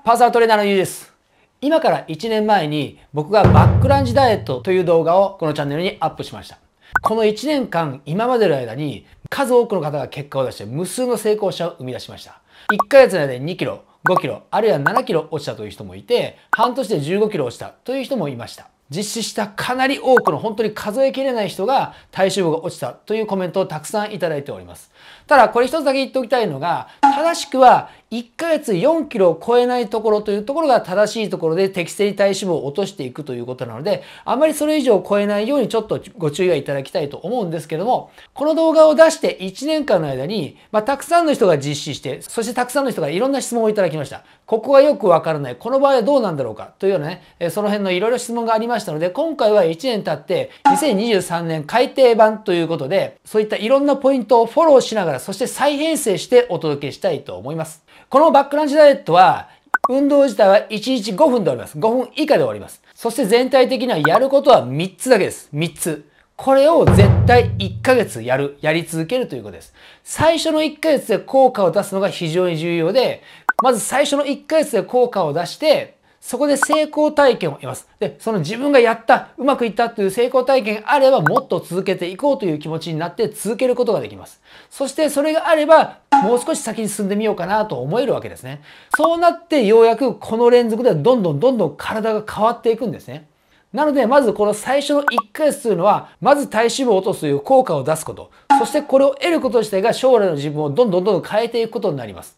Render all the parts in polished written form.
パーソナルトレーナーのゆうです。今から1年前に僕がバックランジダイエットという動画をこのチャンネルにアップしました。この1年間今までの間に数多くの方が結果を出して無数の成功者を生み出しました。1ヶ月の間で2キロ、5キロ、あるいは7キロ落ちたという人もいて、半年で15キロ落ちたという人もいました。実施したかなり多くの本当に数えきれない人が体脂肪が落ちたというコメントをたくさんいただいております。ただこれ一つだけ言っておきたいのが、正しくは1ヶ月4キロを超えないところというところが正しいところで適正に体脂肪を落としていくということなので、あまりそれ以上超えないようにちょっとご注意はいただきたいと思うんですけども、この動画を出して1年間の間に、たくさんの人が実施して、そしてたくさんの人がいろんな質問をいただきました。ここがよくわからない。この場合はどうなんだろうかというようなね、その辺のいろいろ質問がありましたので、今回は1年経って2023年改訂版ということで、そういったいろんなポイントをフォローしながら、そして再編成してお届けしたいと思います。このバックランジダイエットは、運動自体は1日5分で終わります。5分以下で終わります。そして全体的にはやることは3つだけです。3つ。これを絶対1ヶ月やり続けるということです。最初の1ヶ月で効果を出すのが非常に重要で、まず最初の1ヶ月で効果を出して、そこで成功体験を得ます。で、その自分がやった、うまくいったという成功体験があればもっと続けていこうという気持ちになって続けることができます。そしてそれがあれば、もう少し先に進んでみようかなと思えるわけですね。そうなってようやくこの連続でどんどん体が変わっていくんですね。なので、まずこの最初の1ヶ月というのは、まず体脂肪を落とすという効果を出すこと。そしてこれを得ること自体が将来の自分をどんどん変えていくことになります。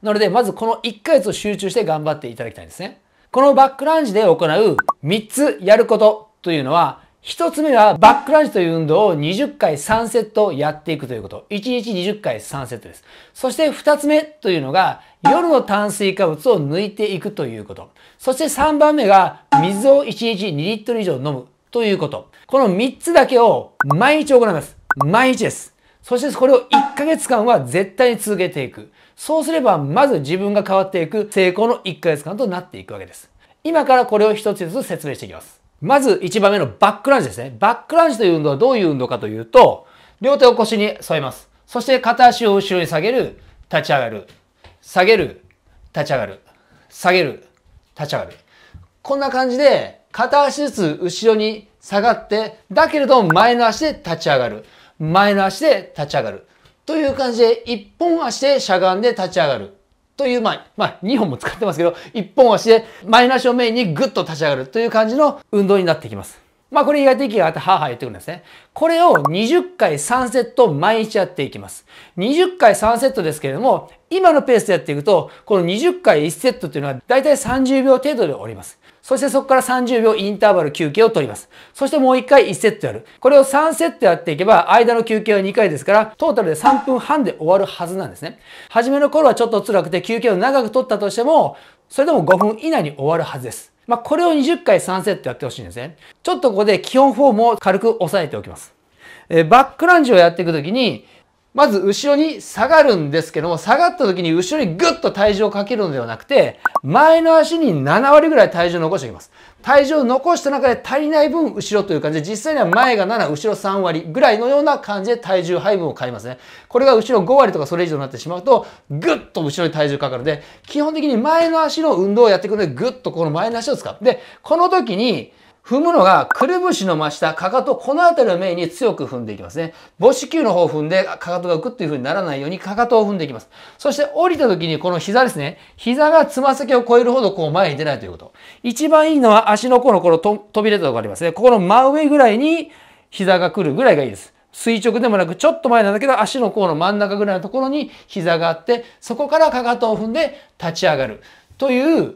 なので、まずこの1ヶ月を集中して頑張っていただきたいんですね。このバックランジで行う3つやることというのは、1つ目はバックランジという運動を20回3セットやっていくということ。1日20回3セットです。そして2つ目というのが、夜の炭水化物を抜いていくということ。そして3番目が、水を1日2リットル以上飲むということ。この3つだけを毎日行います。毎日です。そしてこれを1ヶ月間は絶対に続けていく。そうすれば、まず自分が変わっていく成功の1ヶ月間となっていくわけです。今からこれを一つずつ説明していきます。まず1番目のバックランジですね。バックランジという運動はどういう運動かというと、両手を腰に添えます。そして片足を後ろに下げる、立ち上がる。下げる、立ち上がる。下げる、立ち上がる。こんな感じで、片足ずつ後ろに下がって、だけれども前の足で立ち上がる。前の足で立ち上がる。という感じで、一本足でしゃがんで立ち上がる。という、2本も使ってますけど、一本足で前の足をメインにグッと立ち上がるという感じの運動になってきます。これ意外と息があってハーハー言ってくるんですね。これを20回3セット毎日やっていきます。20回3セットですけれども、今のペースでやっていくと、この20回1セットというのはだいたい30秒程度で終わります。そしてそこから30秒インターバル休憩を取ります。そしてもう1回1セットやる。これを3セットやっていけば、間の休憩は2回ですから、トータルで3分半で終わるはずなんですね。初めの頃はちょっと辛くて休憩を長く取ったとしても、それでも5分以内に終わるはずです。これを20回3セットやってほしいんですね。ちょっとここで基本フォームを軽く押さえておきます。バックランジをやっていくときに、まず後ろに下がるんですけども、下がった時に後ろにグッと体重をかけるのではなくて、前の足に7割ぐらい体重を残しておきます。体重を残した中で足りない分後ろという感じで、実際には前が7、後ろ3割ぐらいのような感じで体重配分を変えますね。これが後ろ5割とかそれ以上になってしまうと、グッと後ろに体重かかるので、基本的に前の足の運動をやっていくので、グッとこの前の足を使う。で、この時に、踏むのが、くるぶしの真下、かかと、この辺りをメインに強く踏んでいきますね。母子球の方を踏んで、かかとがグッという風にならないように、かかとを踏んでいきます。そして降りた時にこの膝ですね。膝がつま先を超えるほどこう前に出ないということ。一番いいのは足の甲のこの飛び出たところがありますね。ここの真上ぐらいに膝が来るぐらいがいいです。垂直でもなくちょっと前なんだけど、足の甲の真ん中ぐらいのところに膝があって、そこからかかとを踏んで立ち上がるという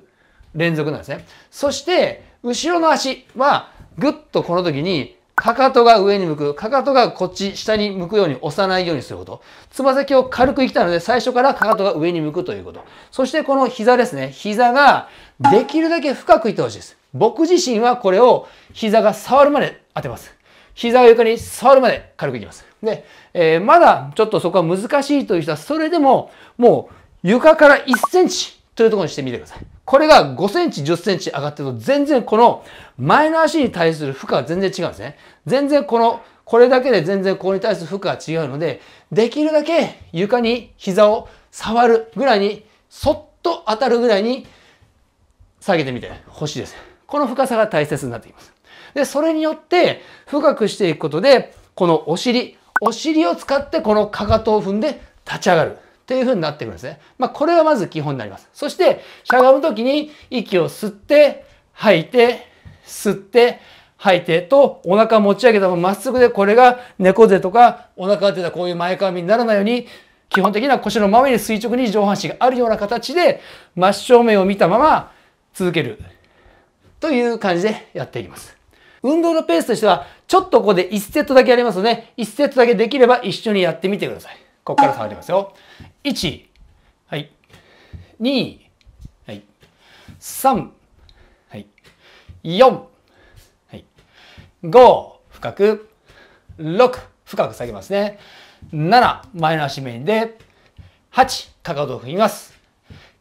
連続なんですね。そして、後ろの足はぐっとこの時にかかとが上に向く、かかとがこっち下に向くように押さないようにすること。つま先を軽くいきたいので最初からかかとが上に向くということ。そしてこの膝ですね。膝ができるだけ深くいってほしいです。僕自身はこれを膝が触るまで当てます。膝が床に触るまで軽くいきます。で、まだちょっとそこは難しいという人はそれでももう床から1センチというところにしてみてください。これが5センチ、10センチ上がってると全然この前の足に対する負荷が全然違うんですね。全然これだけで全然ここに対する負荷が違うので、できるだけ床に膝を触るぐらいに、そっと当たるぐらいに下げてみてほしいです。この深さが大切になってきます。で、それによって深くしていくことで、このお尻を使ってこのかかとを踏んで立ち上がるっていう風になってくるんですね。これがまず基本になります。そして、しゃがむときに息を吸って、吐いて、吸って、吐いてと、お腹持ち上げたまままっすぐで、これが猫背とか、お腹が出たこういう前かがみにならないように、基本的な腰の真上に垂直に上半身があるような形で、真正面を見たまま続ける。という感じでやっていきます。運動のペースとしては、ちょっとここで1セットだけやりますので、1セットだけできれば一緒にやってみてください。ここから触りますよ。1、はい。2、はい。3、はい。4、はい。5、深く。6、深く下げますね。7、前の足メインで。8、かかとを踏みます。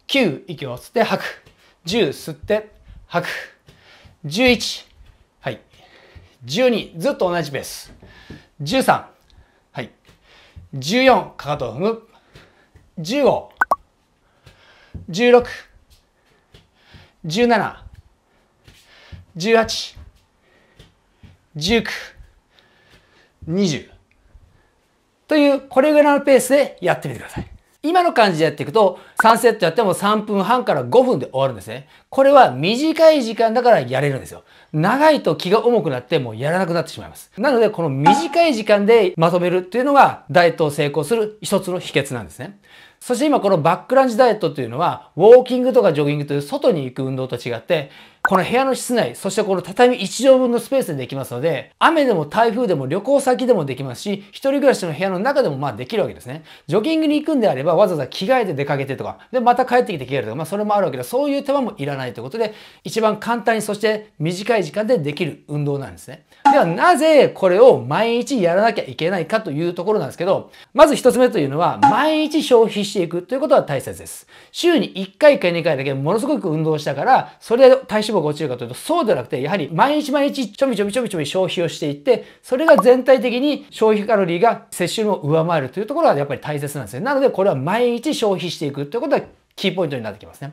9、息を吸って吐く。10、吸って吐く。11、はい。12、ずっと同じペース。13、はい。14、かかとを踏む。15、16、17、18、19、20というこれぐらいのペースでやってみてください。今の感じでやっていくと3セットやっても3分半から5分で終わるんですね。これは短い時間だからやれるんですよ。長いと気が重くなってもうやらなくなってしまいます。なのでこの短い時間でまとめるっていうのがダイエットを成功する一つの秘訣なんですね。そして今このバックランジダイエットっていうのはウォーキングとかジョギングという外に行く運動と違ってこの部屋の室内、そしてこの畳1畳分のスペースでできますので、雨でも台風でも旅行先でもできますし、一人暮らしの部屋の中でもできるわけですね。ジョギングに行くんであればわざわざ着替えて出かけてとか、でまた帰ってきて着替えるとか、それもあるわけで、そういう手間もいらないということで、一番簡単にそして短い時間でできる運動なんですね。ではなぜこれを毎日やらなきゃいけないかというところなんですけど、まず一つ目というのは、毎日消費していくということが大切です。週に1回か2回だけものすごく運動したから、それで体脂肪が落ちるかというと、そうではなくて、やはり毎日ちょびちょび消費をしていって、それが全体的に消費カロリーが摂取量を上回るというところがやっぱり大切なんですね。なのでこれは毎日消費していくということがキーポイントになってきますね。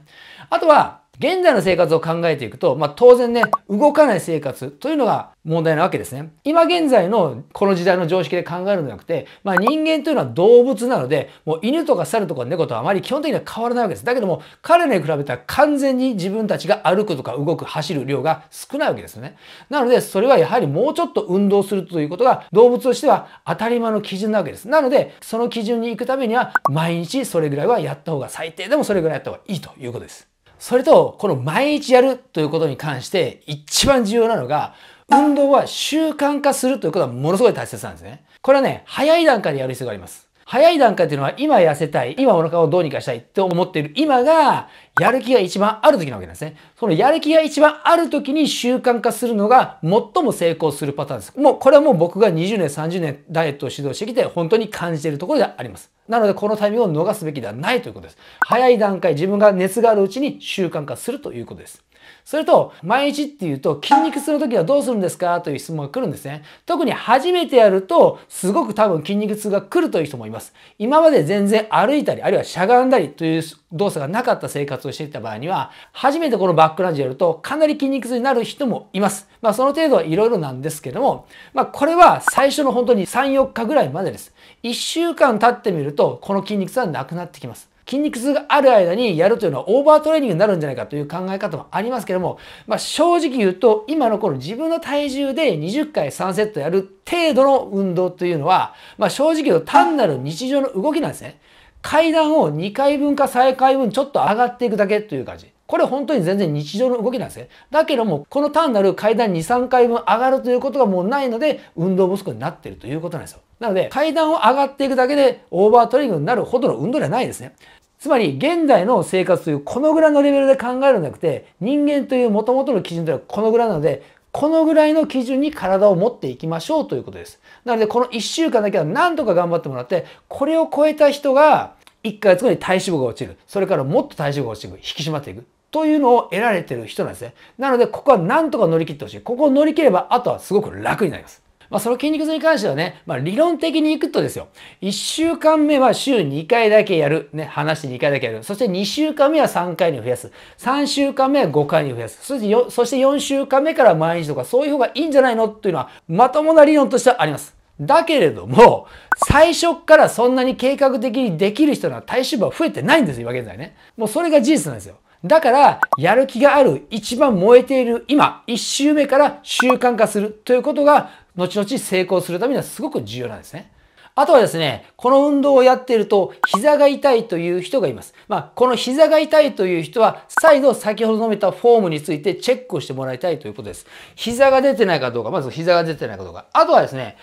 あとは、現在の生活を考えていくと、当然ね、動かない生活というのが問題なわけですね。今現在のこの時代の常識で考えるのではなくて、人間というのは動物なので、もう犬とか猿とか猫とはあまり基本的には変わらないわけです。だけども、彼らに比べたら完全に自分たちが歩くとか動く、走る量が少ないわけですよね。なので、それはやはりもうちょっと運動するということが動物としては当たり前の基準なわけです。なので、その基準に行くためには、毎日それぐらいはやった方が、最低でもそれぐらいやった方がいいということです。それと、この毎日やるということに関して一番重要なのが、運動は習慣化するということがものすごい大切なんですね。これはね、早い段階でやる必要があります。早い段階っていうのは今痩せたい、今お腹をどうにかしたいって思っている今が、やる気が一番ある時なわけなんですね。そのやる気が一番ある時に習慣化するのが最も成功するパターンです。これはもう僕が20年、30年ダイエットを指導してきて本当に感じているところであります。なのでこのタイミングを逃すべきではないということです。早い段階、自分が熱があるうちに習慣化するということです。それと、毎日っていうと、筋肉痛の時はどうするんですかという質問が来るんですね。特に初めてやると、すごく多分筋肉痛が来るという人もいます。今まで全然歩いたり、あるいはしゃがんだりという動作がなかった生活をしていた場合には、初めてこのバックランジやると、かなり筋肉痛になる人もいます。その程度はいろいろなんですけども、これは最初の本当に3、4日ぐらいまでです。1週間経ってみると、この筋肉痛はなくなってきます。筋肉痛がある間にやるというのはオーバートレーニングになるんじゃないかという考え方もありますけども、正直言うと今のこの自分の体重で20回3セットやる程度の運動というのは、正直言うと単なる日常の動きなんですね。階段を2回分か3回分ちょっと上がっていくだけという感じ。これ本当に全然日常の動きなんですね。だけども、この単なる階段2、3回分上がるということがもうないので、運動不足になっているということなんですよ。なので、階段を上がっていくだけでオーバートレーニングになるほどの運動ではないですね。つまり、現代の生活というこのぐらいのレベルで考えるのではなくて、人間という元々の基準ではこのぐらいなので、このぐらいの基準に体を持っていきましょうということです。なので、この1週間だけは何とか頑張ってもらって、これを超えた人が1ヶ月後に体脂肪が落ちる。それからもっと体脂肪が落ちていく。引き締まっていく。というのを得られている人なんですね。なので、ここは何とか乗り切ってほしい。ここを乗り切れば、あとはすごく楽になります。その筋肉痛に関してはね、理論的にいくとですよ。1週間目は週2回だけやる。ね、話して2回だけやる。そして2週間目は3回に増やす。3週間目は5回に増やす。そして4週間目から毎日とか、そういう方がいいんじゃないのというのは、まともな理論としてはあります。だけれども、最初からそんなに計画的にできる人の体脂肪は増えてないんですよ、今現在ね。もうそれが事実なんですよ。だから、やる気がある、一番燃えている今、1週目から習慣化するということが、後々成功するためにはすごく重要なんですね。あとはですね、この運動をやっていると、膝が痛いという人がいます。この膝が痛いという人は、再度先ほど述べたフォームについてチェックをしてもらいたいということです。膝が出てないかどうか、まず膝が出てないかどうか。あとはですね、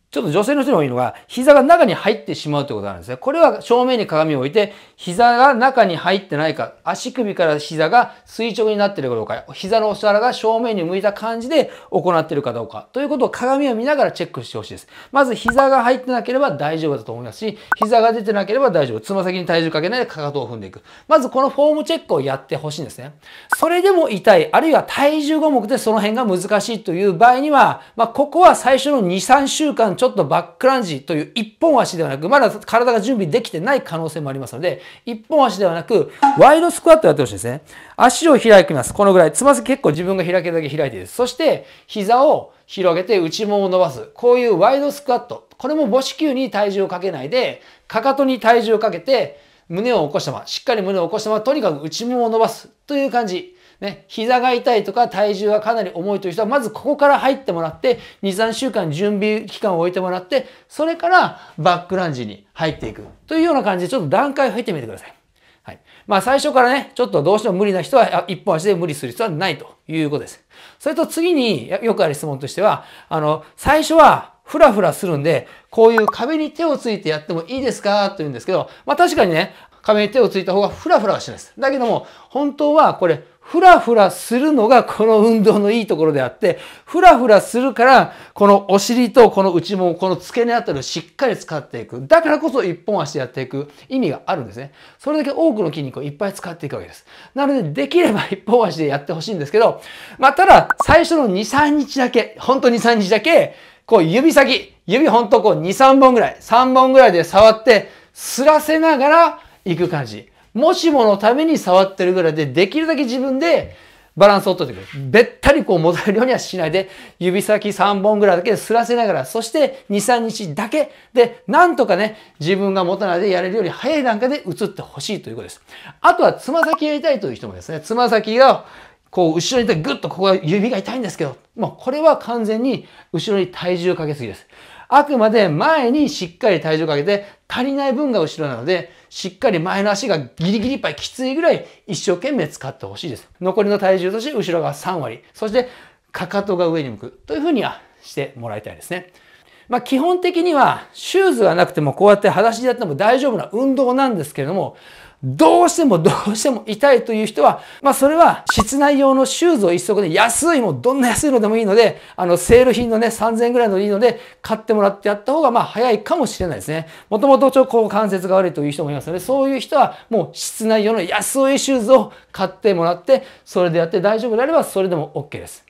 ちょっと女性の人にもいいのが、膝が中に入ってしまうということなんですね。これは正面に鏡を置いて、膝が中に入ってないか、足首から膝が垂直になっているかどうか、膝のお皿が正面に向いた感じで行っているかどうか、ということを鏡を見ながらチェックしてほしいです。まず膝が入ってなければ大丈夫だと思いますし、膝が出てなければ大丈夫。つま先に体重かけないでかかとを踏んでいく。まずこのフォームチェックをやってほしいんですね。それでも痛い、あるいは体重重くてその辺が難しいという場合には、ここは最初の2、3週間ちょっとバックランジという一本足ではなく、まだ体が準備できてない可能性もありますので、一本足ではなく、ワイドスクワットをやってほしいですね。足を開きます。このぐらい。つま先結構自分が開けるだけ開いていいです。そして、膝を広げて内ももを伸ばす。こういうワイドスクワット。これも母子球に体重をかけないで、かかとに体重をかけて、胸を起こしたまま、しっかり胸を起こしたまま、とにかく内ももを伸ばすという感じ。ね、膝が痛いとか体重がかなり重いという人は、まずここから入ってもらって、2、3週間準備期間を置いてもらって、それからバックランジに入っていくというような感じで、ちょっと段階を経てみてください。はい。最初からね、ちょっとどうしても無理な人は、一本足で無理する必要はないということです。それと次によくある質問としては、最初はフラフラするんで、こういう壁に手をついてやってもいいですかと言うんですけど、確かにね、壁に手をついた方がフラフラはしないです。だけども、本当はこれ、フラフラするのがこの運動のいいところであって、フラフラするから、このお尻とこの内もも、この付け根あたりをしっかり使っていく。だからこそ一本足でやっていく意味があるんですね。それだけ多くの筋肉をいっぱい使っていくわけです。なので、できれば一本足でやってほしいんですけど、ただ、最初の2、3日だけ、本当に2、3日だけ、指ほんと2、3本ぐらい、3本ぐらいで触って、擦らせながら行く感じ。もしものために触ってるぐらいで、できるだけ自分でバランスをとってくる。べったり戻れるようにはしないで、指先3本ぐらいだけで擦らせながら、そして2、3日だけで、なんとかね、自分が持たないでやれるより早い段階で移ってほしいということです。あとは、つま先やりたいという人もですね、つま先が、後ろにいてグッとここが指が痛いんですけど、もうこれは完全に後ろに体重をかけすぎです。あくまで前にしっかり体重をかけて、足りない分が後ろなので、しっかり前の足がギリギリいっぱいきついぐらい一生懸命使ってほしいです。残りの体重として後ろが3割、そしてかかとが上に向くというふうにはしてもらいたいですね。基本的にはシューズがなくてもこうやって裸足でやっても大丈夫な運動なんですけれども、どうしても痛いという人は、それは室内用のシューズを一足で安い、もうどんな安いのでもいいので、セール品のね、3000円ぐらいのでいいので、買ってもらってやった方が早いかもしれないですね。もともと関節が悪いという人もいますので、そういう人はもう室内用の安いシューズを買ってもらって、それでやって大丈夫であればそれでも OK です。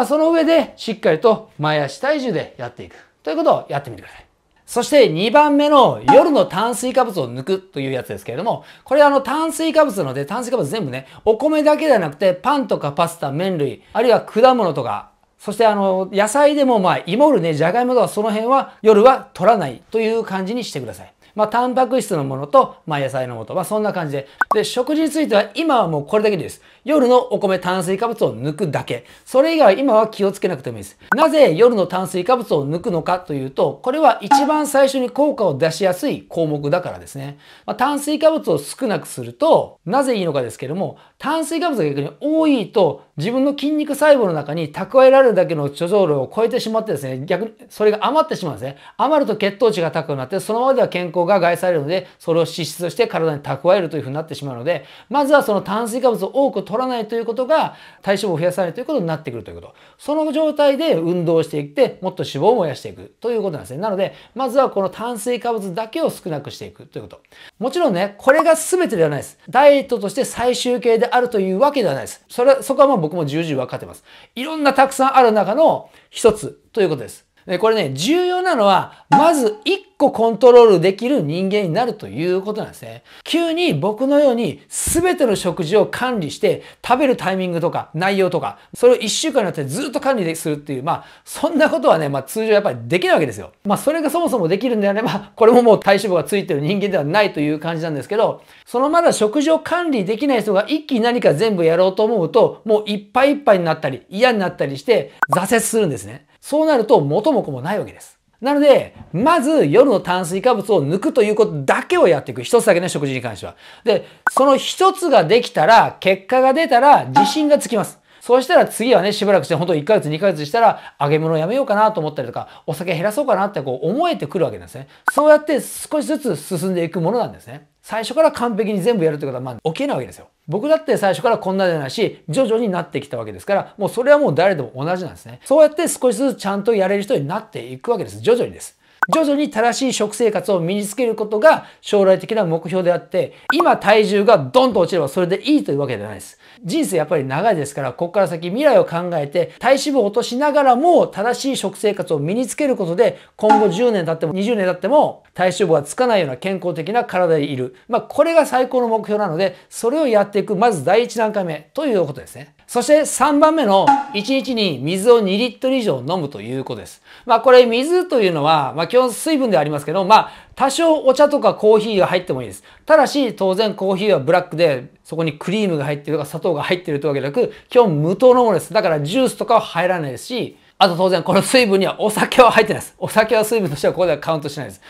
その上でしっかりと前足体重でやっていくということをやってみてください。そして2番目の夜の炭水化物を抜くというやつですけれども、これ炭水化物なので、炭水化物全部ね、お米だけではなくてパンとかパスタ、麺類、あるいは果物とか、そして野菜でも芋類ね、じゃがいもとかその辺は夜は取らないという感じにしてください。タンパク質のものと、野菜のもの。そんな感じで。で、食事については今はもうこれだけでいいです。夜のお米炭水化物を抜くだけ。それ以外は今は気をつけなくてもいいです。なぜ夜の炭水化物を抜くのかというと、これは一番最初に効果を出しやすい項目だからですね。炭水化物を少なくすると、なぜいいのかですけれども、炭水化物が逆に多いと、自分の筋肉細胞の中に蓄えられるだけの貯蔵量を超えてしまってですね、逆にそれが余ってしまうんですね。余ると血糖値が高くなって、そのままでは健康が害されるので、それを脂質として体に蓄えるというふうになってしまうので、まずはその炭水化物を多く取らないということが、体脂肪を増やさないということになってくるということ。その状態で運動していって、もっと脂肪を燃やしていくということなんですね。なので、まずはこの炭水化物だけを少なくしていくということ。もちろんね、これが全てではないです。ダイエットとして最終形であるというわけではないです。そこは僕も重々分かってます。いろんなたくさんある中の一つということです。で、これね、重要なのは、まず1個コントロールできる人間になるということなんですね。急に僕のように全ての食事を管理して、食べるタイミングとか内容とか、それを1週間になってずっと管理するっていう、そんなことはね、通常やっぱりできないわけですよ。それがそもそもできるんであれば、これももう体脂肪がついてる人間ではないという感じなんですけど、そのまだ食事を管理できない人が一気に何か全部やろうと思うと、もういっぱいいっぱいになったり、嫌になったりして挫折するんですね。そうなると元も子もないわけです。なので、まず夜の炭水化物を抜くということだけをやっていく。一つだけね、食事に関しては。で、その一つができたら、結果が出たら自信がつきます。そうしたら次はね、しばらくして、本当1ヶ月、2ヶ月したら、揚げ物をやめようかなと思ったりとか、お酒減らそうかなって思えてくるわけですね。そうやって少しずつ進んでいくものなんですね。最初から完璧に全部やるってことは、起きないわけですよ。僕だって最初からこんなではないし、徐々になってきたわけですから、もうそれはもう誰でも同じなんですね。そうやって少しずつちゃんとやれる人になっていくわけです。徐々にです。徐々に正しい食生活を身につけることが将来的な目標であって、今体重がドンと落ちればそれでいいというわけではないです。人生やっぱり長いですから、ここから先未来を考えて体脂肪を落としながらも正しい食生活を身につけることで、今後10年経っても20年経っても体脂肪がつかないような健康的な体でいる。これが最高の目標なので、それをやっていく、まず第一段階目ということですね。そして3番目の1日に水を2リットル以上飲むということです。これ水というのは、基本水分でありますけど、多少お茶とかコーヒーが入ってもいいです。ただし、当然コーヒーはブラックで、そこにクリームが入っているとか砂糖が入っているというわけでなく、基本無糖のものです。だからジュースとかは入らないですし、あと当然この水分にはお酒は入ってないです。お酒は水分としてはここではカウントしないです。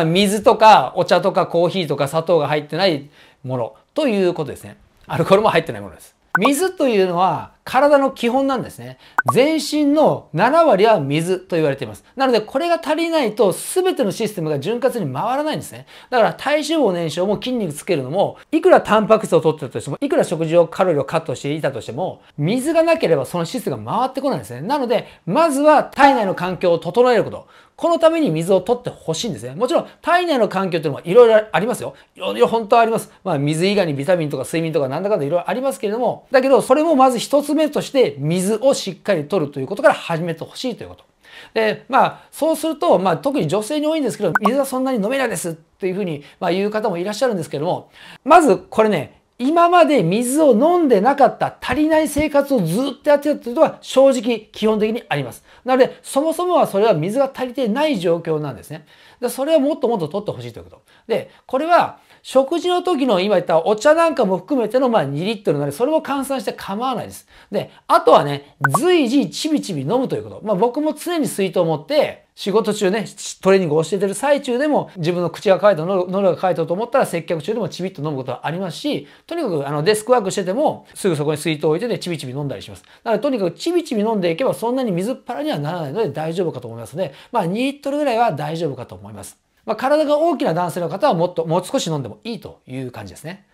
水とかお茶とかコーヒーとか砂糖が入ってないものということですね。アルコールも入ってないものです。水というのは体の基本なんですね。全身の7割は水と言われています。なのでこれが足りないと全てのシステムが潤滑に回らないんですね。だから体脂肪燃焼も筋肉つけるのも、いくらタンパク質を取ってたとしても、いくら食事をカロリーをカットしていたとしても、水がなければそのシステムが回ってこないんですね。なので、まずは体内の環境を整えること。このために水を取ってほしいんですね。もちろん体内の環境っていうのはいろいろありますよ。いろいろ本当はあります。水以外にビタミンとか睡眠とかなんだかんだいろいろありますけれども、だけどそれもまず一つ目として水をしっかり取るということから始めてほしいということ。で、そうすると、特に女性に多いんですけど、水はそんなに飲めないですっていうふうに、言う方もいらっしゃるんですけども、まずこれね、今まで水を飲んでなかった、足りない生活をずっとやってたというのは正直基本的にあります。なので、そもそもはそれは水が足りてない状況なんですね。で、それはもっともっと取ってほしいということ。で、これは食事の時の今言ったお茶なんかも含めての2リットルなので、それも換算して構わないです。で、あとはね、随時ちびちび飲むということ。僕も常に水筒を持って、仕事中ね、トレーニングを教えてる最中でも自分の口が渇いた、喉が渇いたと思ったら接客中でもちびっと飲むことはありますし、とにかくデスクワークしててもすぐそこに水筒を置いててちびちび飲んだりします。なのでとにかくちびちび飲んでいけばそんなに水っ腹にはならないので大丈夫かと思いますので、2リットルぐらいは大丈夫かと思います。体が大きな男性の方はもう少し飲んでもいいという感じですね。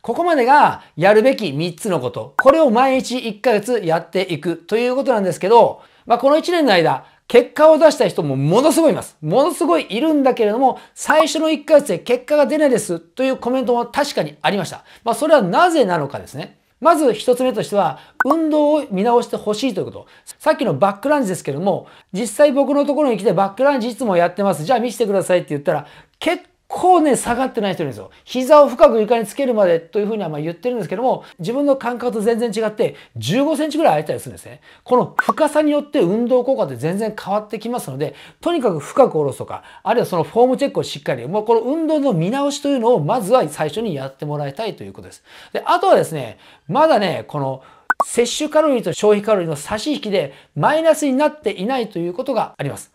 ここまでがやるべき3つのこと。これを毎日1ヶ月やっていくということなんですけど、この1年の間、結果を出した人もものすごいいます。ものすごいいるんだけれども、最初の1ヶ月で結果が出ないですというコメントも確かにありました。それはなぜなのかですね。まず一つ目としては、運動を見直してほしいということ。さっきのバックランジですけども、実際僕のところに来てバックランジいつもやってます。じゃあ見せてくださいって言ったら、結構ね、下がってない人いるんですよ。膝を深く床につけるまでというふうには言ってるんですけども、自分の感覚と全然違って15センチぐらい空いたりするんですね。この深さによって運動効果って全然変わってきますので、とにかく深く下ろすとか、あるいはそのフォームチェックをしっかり、この運動の見直しというのをまずは最初にやってもらいたいということです。で、あとはですね、まだね、この摂取カロリーと消費カロリーの差し引きでマイナスになっていないということがあります。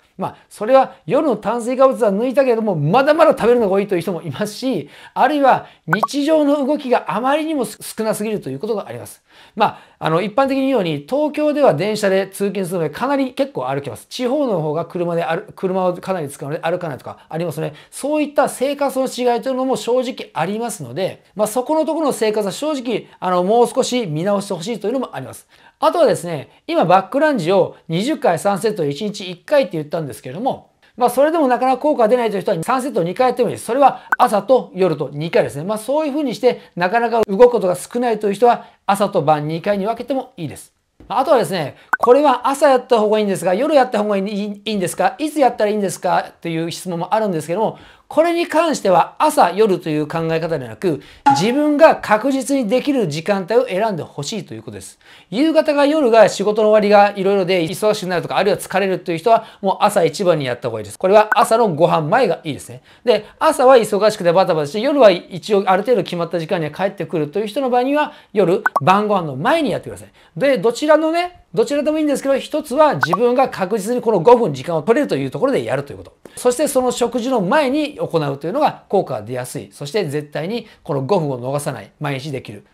それは夜の炭水化物は抜いたけれども、まだまだ食べるのが多いという人もいますし、あるいは日常の動きがあまりにも少なすぎるということがあります。一般的に言うように、東京では電車で通勤するのでかなり結構歩きます。地方の方が車をかなり使うので歩かないとかありますね。そういった生活の違いというのも正直ありますので、そこのところの生活は正直、もう少し見直してほしいというのもあります。あとはですね、今バックランジを20回3セットで1日1回って言ったんですけれども、それでもなかなか効果が出ないという人は3セット2回やってもいいです。それは朝と夜と2回ですね。そういうふうにしてなかなか動くことが少ないという人は朝と晩2回に分けてもいいです。あとはですね、これは朝やった方がいいんですが、夜やった方がいいんですか、いつやったらいいんですかという質問もあるんですけども、これに関しては朝、夜という考え方ではなく、自分が確実にできる時間帯を選んでほしいということです。夕方が夜が仕事の終わりがいろいろで忙しくなるとか、あるいは疲れるという人はもう朝一番にやった方がいいです。これは朝のご飯前がいいですね。で、朝は忙しくてバタバタして、夜は一応ある程度決まった時間には帰ってくるという人の場合には、夜、晩ご飯の前にやってください。で、どちらでもいいんですけど、一つは自分が確実にこの5分時間を取れるというところでやるということ。そしてその食事の前に行うというのが効果が出やすい。そして絶対にこの5分を逃さない。毎日できる。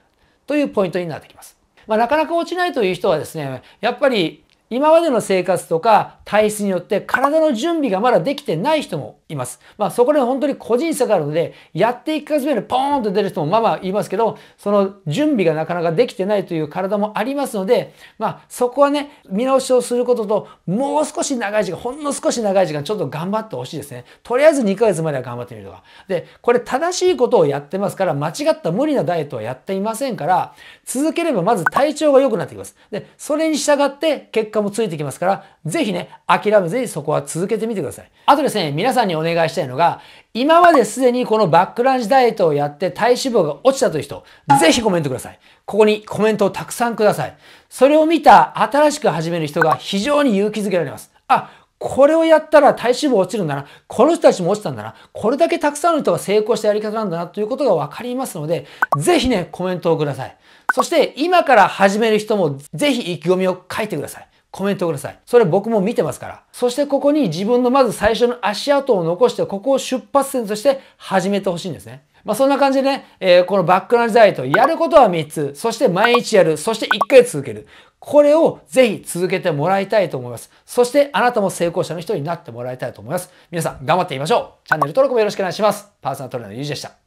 というポイントになってきます。なかなか落ちないという人はですね、やっぱり今までの生活とか体質によって体の準備がまだできてない人もいます。そこで本当に個人差があるので、やって1ヶ月目でポーンと出る人もまあ言いますけど、その準備がなかなかできてないという体もありますので、そこはね、見直しをすることと、もう少し長い時間、ほんの少し長い時間ちょっと頑張ってほしいですね。とりあえず2ヶ月までは頑張ってみるとか。で、これ正しいことをやってますから、間違った無理なダイエットはやっていませんから、続ければまず体調が良くなってきます。で、それに従って結果もついてきますから、ぜひね、諦めずにそこは続けてみてください。あとですね、皆さんにお願いしたいのが、今まですでにこのバックランジダイエットをやって体脂肪が落ちたという人、ぜひコメントください。ここにコメントをたくさんください。それを見た新しく始める人が非常に勇気づけられます。これをやったら体脂肪落ちるんだな。この人たちも落ちたんだな。これだけたくさんの人が成功したやり方なんだなということが分かりますので、ぜひね、コメントをください。そして今から始める人もぜひ意気込みを書いてください。コメントください。それ僕も見てますから。そしてここに自分のまず最初の足跡を残して、ここを出発点として始めてほしいんですね。そんな感じでね、このバックランジダイエット、やることは3つ、そして毎日やる、そして1ヶ月続ける。これをぜひ続けてもらいたいと思います。そしてあなたも成功者の一人になってもらいたいと思います。皆さん頑張っていきましょう。チャンネル登録もよろしくお願いします。パーソナルトレーナーのゆうじでした。